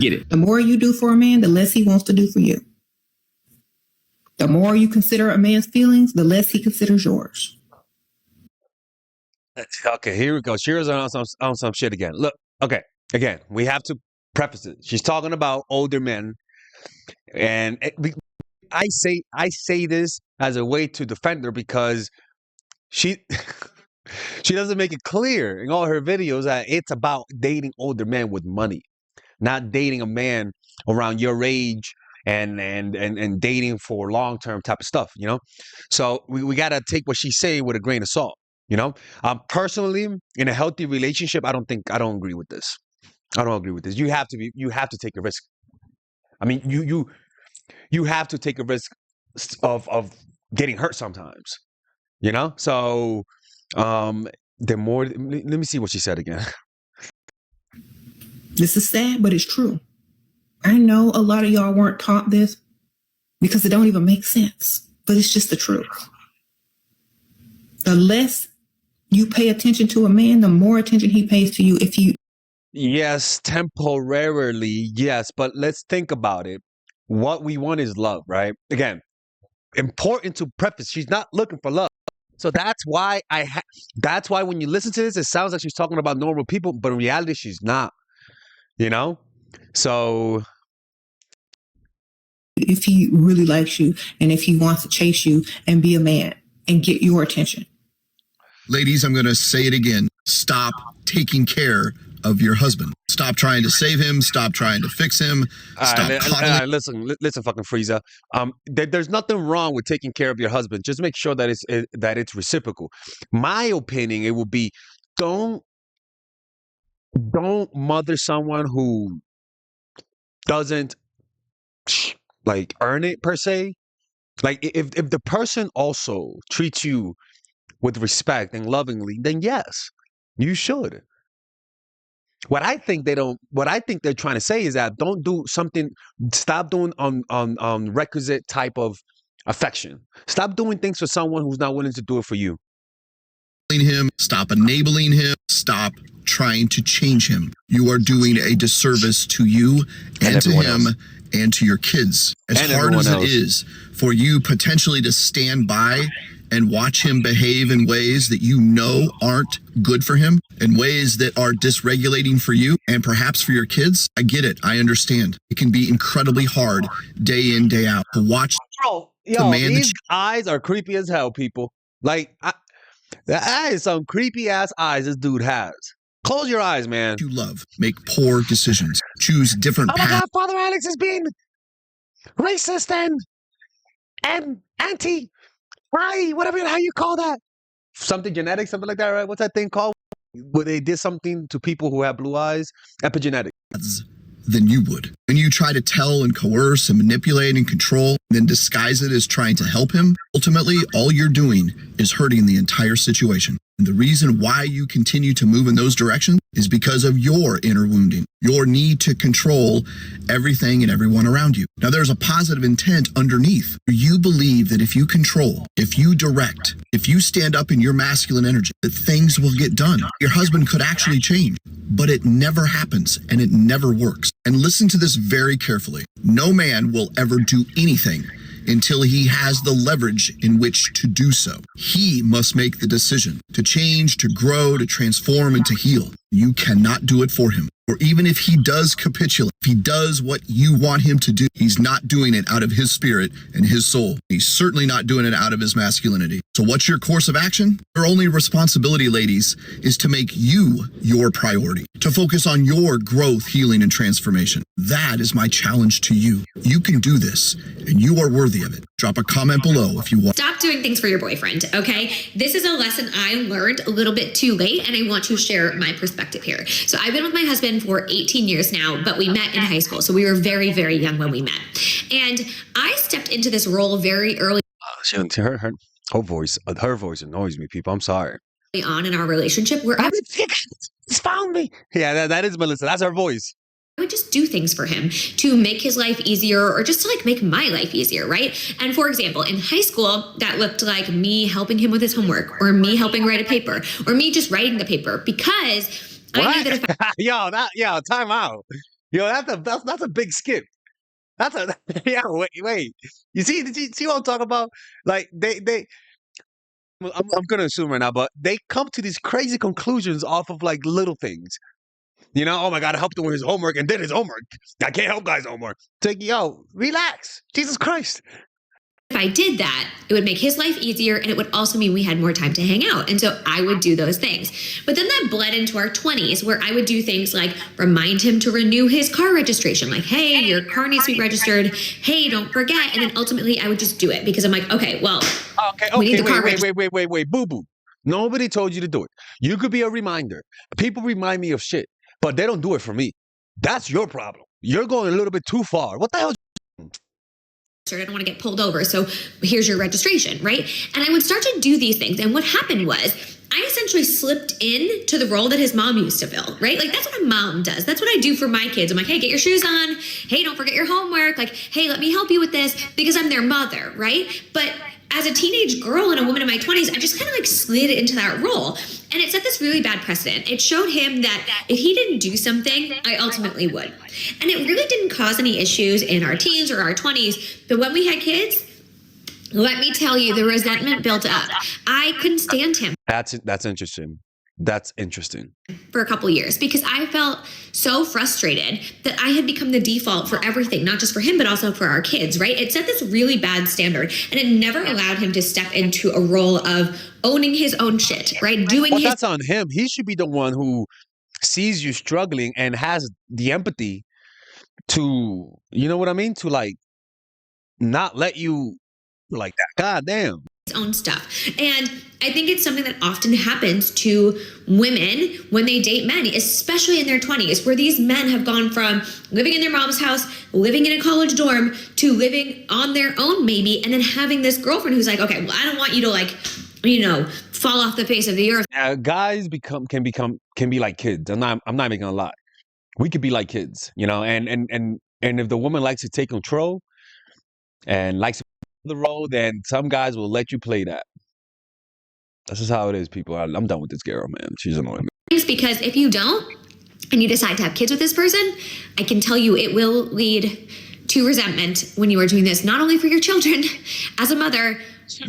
Get it. The more you do for a man, the less he wants to do for you. The more you consider a man's feelings, the less he considers yours. Okay, here we go. Shira's on some shit again. Look, okay, again, we have to preface it. She's talking about older men, and I say this as a way to defend her because she she doesn't make it clear in all her videos that it's about dating older men with money, not dating a man around your age and dating for long term type of stuff, you know. So we gotta take what she's saying with a grain of salt, you know. Personally, in a healthy relationship, I don't agree with this. I don't agree with this. You have to take a risk. I mean, you have to take a risk of getting hurt sometimes, you know. So the more, let me see what she said again. This is sad, but it's true. I know a lot of y'all weren't taught this because it don't even make sense, but it's just the truth. The less you pay attention to a man, the more attention he pays to you. Yes, temporarily, yes, but let's think about it. What we want is love, right? Again, important to preface, she's not looking for love. So that's why that's why when you listen to this, it sounds like she's talking about normal people, but in reality, she's not. You know? So if he really likes you and if he wants to chase you and be a man and get your attention. Ladies, I'm going to say it again. Stop taking care of your husband. Stop trying to save him. Stop trying to fix him. Stop coddling. Listen, fucking Frieza. There's nothing wrong with taking care of your husband. Just make sure that it's reciprocal. My opinion, it would be don't mother someone who doesn't like earn it per se. Like if the person also treats you with respect and lovingly, then yes, you should. What I think they're trying to say is that don't do something. Stop doing on requisite type of affection. Stop doing things for someone who's not willing to do it for you. Stop enabling him. Stop trying to change him. You are doing a disservice to you and to him and to your kids. As hard as it is for you potentially to stand by and watch him behave in ways that you know aren't good for him, in ways that are dysregulating for you and perhaps for your kids, I get it. I understand. It can be incredibly hard day in, day out to watch. Bro, these eyes are creepy as hell, people. Like, that is some creepy ass eyes this dude has. Close your eyes, man. You love. Make poor decisions. Choose different paths. Oh my God, Father Alex is being racist and anti. Right, whatever, how you call that? Something genetic, something like that, right? What's that thing called? Where they did something to people who have blue eyes? Epigenetic. Than you would. When you try to tell and coerce and manipulate and control, then disguise it as trying to help him, ultimately, all you're doing is hurting the entire situation. And the reason why you continue to move in those directions is because of your inner wounding, your need to control everything and everyone around you. Now, there's a positive intent underneath. You believe that if you control, if you direct, if you stand up in your masculine energy, that things will get done. Your husband could actually change, but it never happens and it never works. And listen to this very carefully. No man will ever do anything until he has the leverage in which to do so. He must make the decision to change, to grow, to transform, and to heal. You cannot do it for him. Or even if he does capitulate, if he does what you want him to do, he's not doing it out of his spirit and his soul. He's certainly not doing it out of his masculinity. So what's your course of action? Your only responsibility, ladies, is to make you your priority, to focus on your growth, healing, and transformation. That is my challenge to you. You can do this, and you are worthy of it. Drop a comment below if you want. Stop doing things for your boyfriend, okay? This is a lesson I learned a little bit too late, and I want to share my perspective here. So I've been with my husband for 18 years now, but we met in high school. So we were very, very young when we met. And I stepped into this role very early. Her voice annoys me, people. I'm sorry. On in our relationship where It's found me. Yeah, that is Melissa. That's her voice. I would just do things for him to make his life easier or just to like make my life easier, right? And for example, in high school, that looked like me helping him with his homework or me helping write a paper or me just writing the paper because I knew that if yo, time out. Yo, that's a big skip. That's a yeah. Wait. You see? Did you see what I'm talking about? Like they. I'm gonna assume right now, but they come to these crazy conclusions off of like little things. You know, oh my God, I helped him with his homework and did his homework. I can't help guys homework. It's like, yo, relax. Jesus Christ. If I did that, it would make his life easier and it would also mean we had more time to hang out. And so I would do those things. But then that bled into our 20s where I would do things like remind him to renew his car registration. Like, hey, your car needs to be registered. Hey, don't forget. And then ultimately I would just do it because I'm like, okay, well, we need the car wait, boo boo. Nobody told you to do it. You could be a reminder. People remind me of shit, but they don't do it for me. That's your problem. You're going a little bit too far. What the hell? I don't want to get pulled over. So here's your registration, right? And I would start to do these things. And what happened was I essentially slipped into the role that his mom used to fill, right? Like that's what a mom does. That's what I do for my kids. I'm like, hey, get your shoes on. Hey, don't forget your homework. Like, hey, let me help you with this because I'm their mother, right? But as a teenage girl and a woman in my 20s, I just kind of like slid into that role. And it set this really bad precedent. It showed him that if he didn't do something, I ultimately would. And it really didn't cause any issues in our teens or our 20s. But when we had kids, let me tell you, the resentment built up. I couldn't stand him. That's interesting. That's interesting. For a couple years because I felt so frustrated that I had become the default for everything, not just for him, but also for our kids, right? It set this really bad standard and it never allowed him to step into a role of owning his own shit, right? That's on him. He should be the one who sees you struggling and has the empathy to, you know what I mean? To like not let you like that. God damn. Own stuff. And I think it's something that often happens to women when they date men, especially in their 20s, where these men have gone from living in their mom's house, living in a college dorm, to living on their own maybe, and then having this girlfriend who's like, okay, well, I don't want you to like, you know, fall off the face of the earth. Guys can be like kids. I'm not even gonna lie. We could be like kids, you know, and if the woman likes to take control and likes the role, then some guys will let you play that. That's just how it is, people. I'm done with this girl, man. She's annoying me. Because if you don't, and you decide to have kids with this person, I can tell you it will lead to resentment when you are doing this, not only for your children as a mother,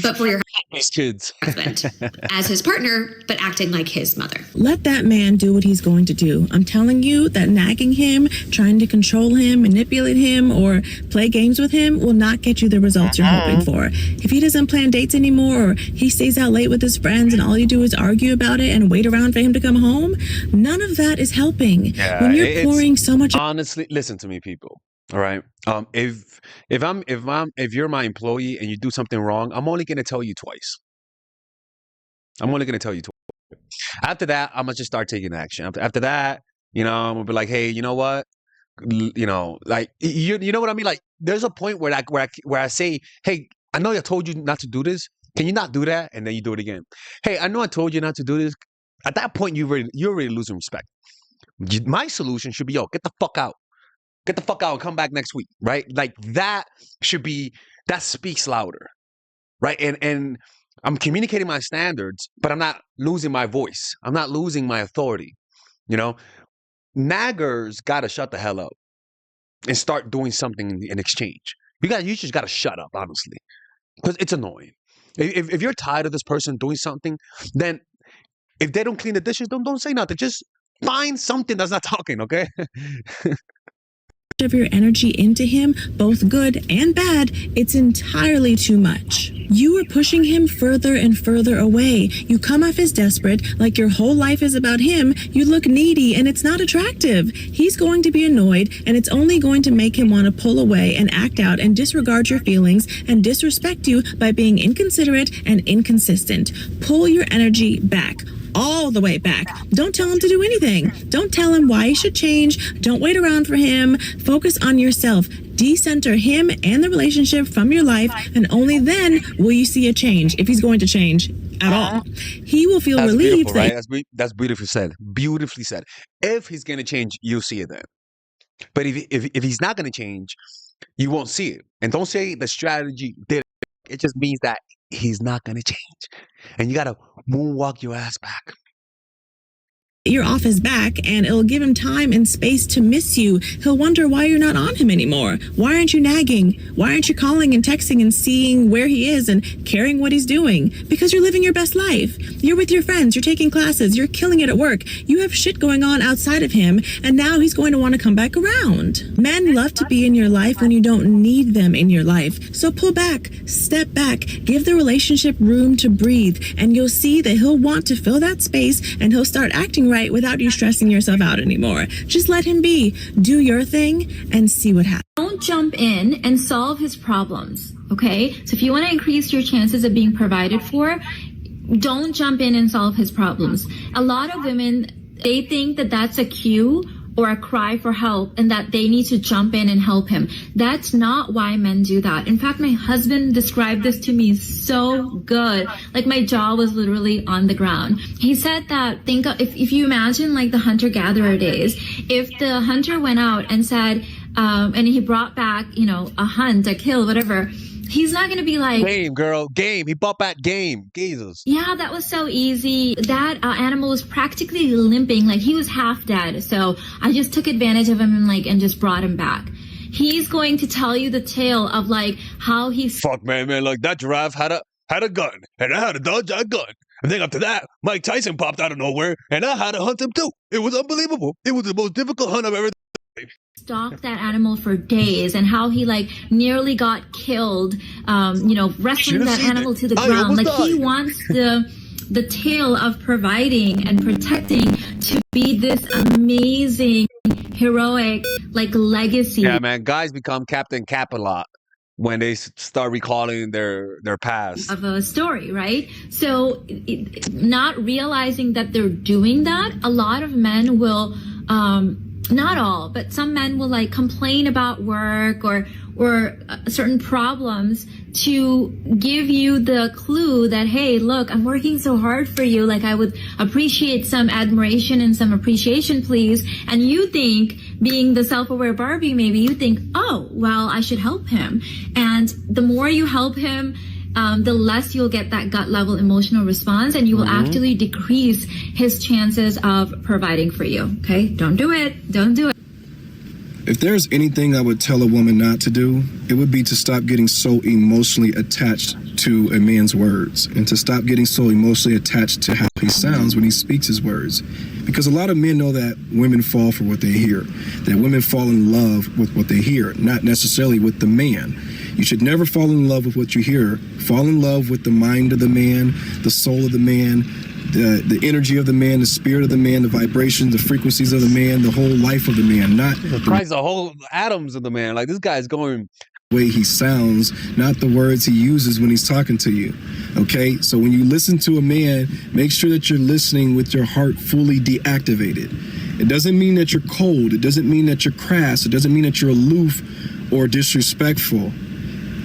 but for your kids husband as his partner, but acting like his mother. Let that man do what he's going to do. I'm telling you that nagging him, trying to control him, manipulate him, or play games with him will not get you the results you're hoping for. If he doesn't plan dates anymore, or he stays out late with his friends and all you do is argue about it and wait around for him to come home, none of that is helping. Yeah, when you're pouring so much... Honestly, listen to me, people. All right. If you're my employee and you do something wrong, I'm only gonna tell you twice. After that, I'm gonna just start taking action. After that, you know, I'm gonna be like, hey, you know what? You know, like you know what I mean? Like, there's a point where I say, hey, I know I told you not to do this. Can you not do that? And then you do it again. Hey, I know I told you not to do this. At that point, you're already losing respect. My solution should be, yo, get the fuck out. Get the fuck out and come back next week, right? Like that speaks louder, right? And I'm communicating my standards, but I'm not losing my voice. I'm not losing my authority. You know, naggers got to shut the hell up and start doing something in exchange. You just got to shut up, honestly, because it's annoying. If you're tired of this person doing something, then if they don't clean the dishes, don't say nothing. Just find something that's not talking, okay? of your energy into him, both good and bad, it's entirely too much. You are pushing him further and further away. You come off as desperate, like your whole life is about him. You look needy and it's not attractive. He's going to be annoyed and it's only going to make him want to pull away and act out and disregard your feelings and disrespect you by being inconsiderate and inconsistent. Pull your energy back. All the way back. Don't tell him to do anything. Don't tell him why he should change. Don't wait around for him. Focus on yourself. Decenter him and the relationship from your life, and only then will you see a change, if he's going to change at all. He will feel relieved. Right? That's beautifully said. Beautifully said. If he's going to change, you'll see it then. But if he's not going to change, you won't see it. And don't say the strategy did it. It just means that he's not going to change. And you got to moonwalk your ass back. you're off his back, and it'll give him time and space to miss you. He'll wonder why you're not on him anymore. Why aren't you nagging? Why aren't you calling and texting and seeing where he is and caring what he's doing? Because you're living your best life. You're with your friends, you're taking classes, you're killing it at work. You have shit going on outside of him, and now he's going to want to come back around. Men love to be in your life when you don't need them in your life. So pull back, step back, give the relationship room to breathe, and you'll see that he'll want to fill that space, and he'll start acting right without you stressing yourself out anymore. Just let him be. Do your thing and see what happens. Don't jump in and solve his problems, okay? So if you want to increase your chances of being provided for, don't jump in and solve his problems. A lot of women, they think that that's a cue or a cry for help and that they need to jump in and help him. That's not why men do that. In fact, my husband described this to me so good. Like my jaw was literally on the ground. He said that, if you imagine like the hunter-gatherer days, if the hunter went out and said, and he brought back, a hunt, a kill, whatever, he's not going to be like, game, girl, game. He bought back game. Jesus. Yeah, that was so easy. That animal was practically limping, like he was half dead. So I just took advantage of him and just brought him back. He's going to tell you the tale of like how he Fuck, man, like that giraffe had a gun, and I had to dodge that gun. And then after that, Mike Tyson popped out of nowhere, and I had to hunt him too. It was unbelievable. It was the most difficult hunt I've ever stalked that animal for days, and how he nearly got killed, wrestling that animal to the ground. Like he wants the tale of providing and protecting to be this amazing, heroic, legacy. Yeah, man, guys become Captain Cap a lot when they start recalling their past. Of a story, right? So not realizing that they're doing that, a lot of men will, not all, but some men will complain about work or certain problems to give you the clue that, hey, look, I'm working so hard for you. I would appreciate some admiration and some appreciation, please. And you think, being the self-aware Barbie, maybe you think, oh, well, I should help him. And the more you help him, the less you'll get that gut level emotional response, and you will actually decrease his chances of providing for you. Okay? Don't do it. Don't do it. If there's anything I would tell a woman not to do, it would be to stop getting so emotionally attached to a man's words, and to stop getting so emotionally attached to how he sounds when he speaks his words. Because a lot of men know that women fall for what they hear, that women fall in love with what they hear, not necessarily with the man. You should never fall in love with what you hear. Fall in love with the mind of the man, the soul of the man, the energy of the man, the spirit of the man, the vibrations, the frequencies of the man, the whole life of the man, not Christ, the whole atoms of the man. This guy's going the way he sounds, not the words he uses when he's talking to you. Okay? So when you listen to a man, make sure that you're listening with your heart fully deactivated. It doesn't mean that you're cold. It doesn't mean that you're crass. It doesn't mean that you're aloof or disrespectful.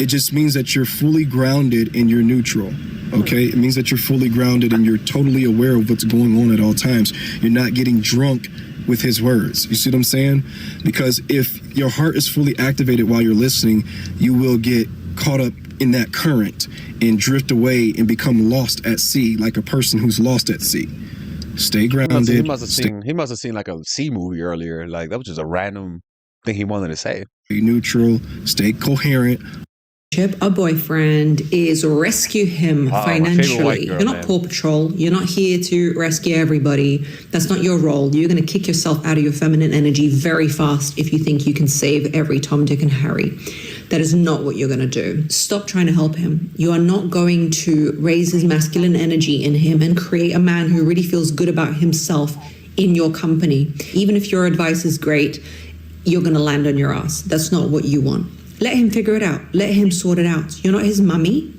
It just means that you're fully grounded and you're neutral. Okay? It means that you're fully grounded and you're totally aware of what's going on at all times. You're not getting drunk with his words. You see what I'm saying? Because if your heart is fully activated while you're listening, you will get caught up in that current and drift away and become lost at sea, like a person who's lost at sea. Stay grounded. He must have seen like a sea movie earlier. That was just a random thing he wanted to say. Stay neutral. Stay coherent. A boyfriend is rescue him financially. Girl, you're not Paw Patrol. You're not here to rescue everybody. That's not your role. You're going to kick yourself out of your feminine energy very fast if you think you can save every Tom, Dick, and Harry. That is not what you're going to do. Stop trying to help him. You are not going to raise his masculine energy in him and create a man who really feels good about himself in your company. Even if your advice is great, you're going to land on your ass. That's not what you want. Let him figure it out. Let him sort it out. You're not his mummy.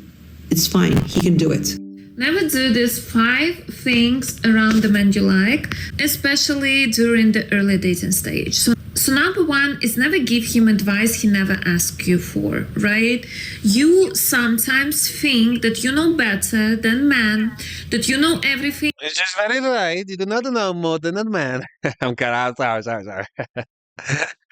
It's fine. He can do it. Never do these 5 things around the man you like, especially during the early dating stage. So number 1 is never give him advice he never asked you for, right? You sometimes think that you know better than man, that you know everything. It's just very right. You do not know more than a man. I'm sorry.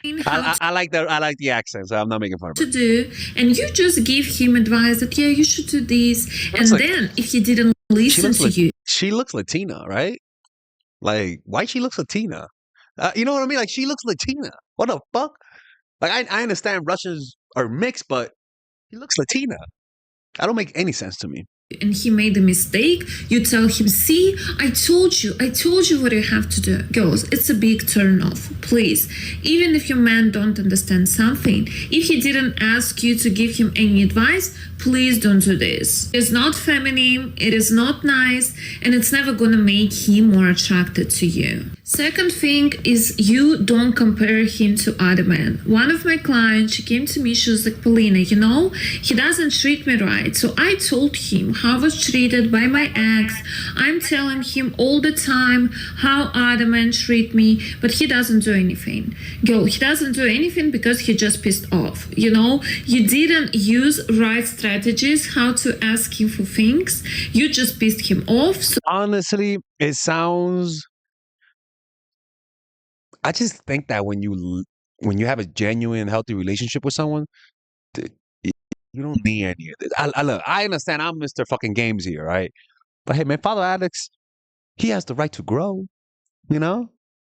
I like the accent, so I'm not making fun of it. To do, and you just give him advice that you should do this, and then if he didn't listen to you, she looks Latina, right? Like, why she looks Latina? You know what I mean? Like, she looks Latina. What the fuck? Like, I understand Russians are mixed, but he looks Latina. That don't make any sense to me. And he made a mistake, you tell him, see, I told you what you have to do. Girls, it's a big turn off, please. Even if your man don't understand something, if he didn't ask you to give him any advice, please don't do this. It's not feminine, it is not nice, and it's never gonna make him more attracted to you. Second thing is you don't compare him to other men. One of my clients, she came to me, she was like, Polina, you know, he doesn't treat me right. So I told him how I was treated by my ex. I'm telling him all the time how other men treat me, but he doesn't do anything. Girl, he doesn't do anything because he just pissed off. You know, you didn't use right strategies how to ask him for things. You just pissed him off. So Honestly, it sounds. I just think that when you have a genuine, healthy relationship with someone, you don't need any of this. Look, I understand I'm Mr. fucking Games here, right? But hey, man, Father Alex, he has the right to grow. You know,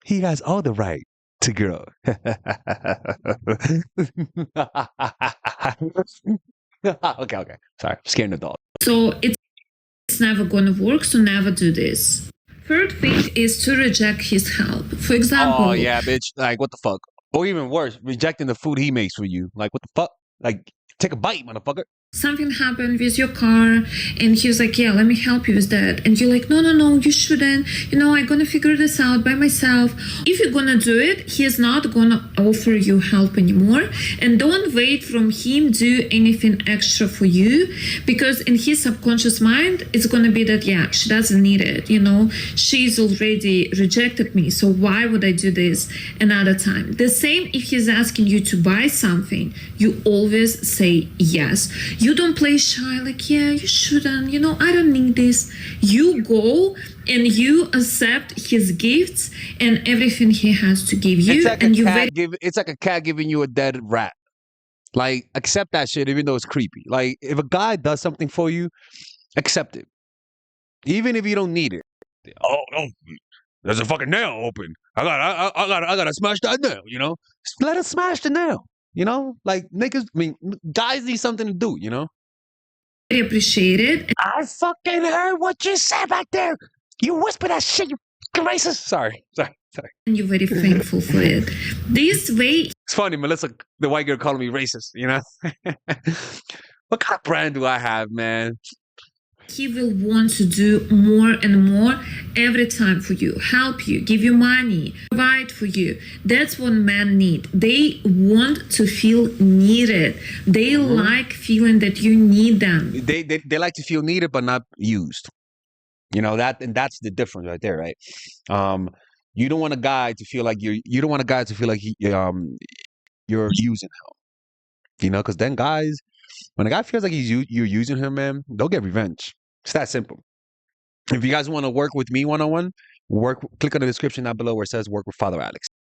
he has all the right to grow. Okay. Sorry, I'm scaring the dog. So it's never gonna work, so never do this. Third thing is to reject his help. For example, Oh yeah, bitch. Like what the fuck? Or even worse, rejecting the food he makes for you. Like what the fuck? Like take a bite, motherfucker. something happened with your car, and he was like, yeah, let me help you with that. And you're like, no, you shouldn't. You know, I'm gonna figure this out by myself. If you're gonna do it, he's not gonna offer you help anymore. And don't wait from him do anything extra for you, because in his subconscious mind, it's gonna be that, yeah, she doesn't need it. You know, she's already rejected me, so why would I do this another time? The same if he's asking you to buy something, you always say yes. You don't play shy like, yeah, you shouldn't, you know, I don't need this. You go and you accept his gifts and everything he has to give you. It's like a cat giving you a dead rat. Like, accept that shit even though it's creepy. Like, if a guy does something for you, accept it. Even if you don't need it. Oh, there's a fucking nail open. I gotta smash that nail, you know? Let us smash the nail. You know, like guys need something to do, you know? I appreciate it. I fucking heard what you said back there. You whisper that shit, you racist. Sorry. And you're very thankful for it. This way. It's funny, Melissa, the white girl calling me racist, you know? What kind of brand do I have, man? He will want to do more and more every time for you, help you, give you money, provide for you. That's what men need. They want to feel needed. They like feeling that you need them. They like to feel needed but not used. You know, that's the difference right there, right? You don't want a guy to feel like you're using him. You know, because then guys, when a guy feels like you're using him, man, they'll get revenge. It's that simple. If you guys want to work with me one-on-one, click on the description down below where it says work with Father Alex.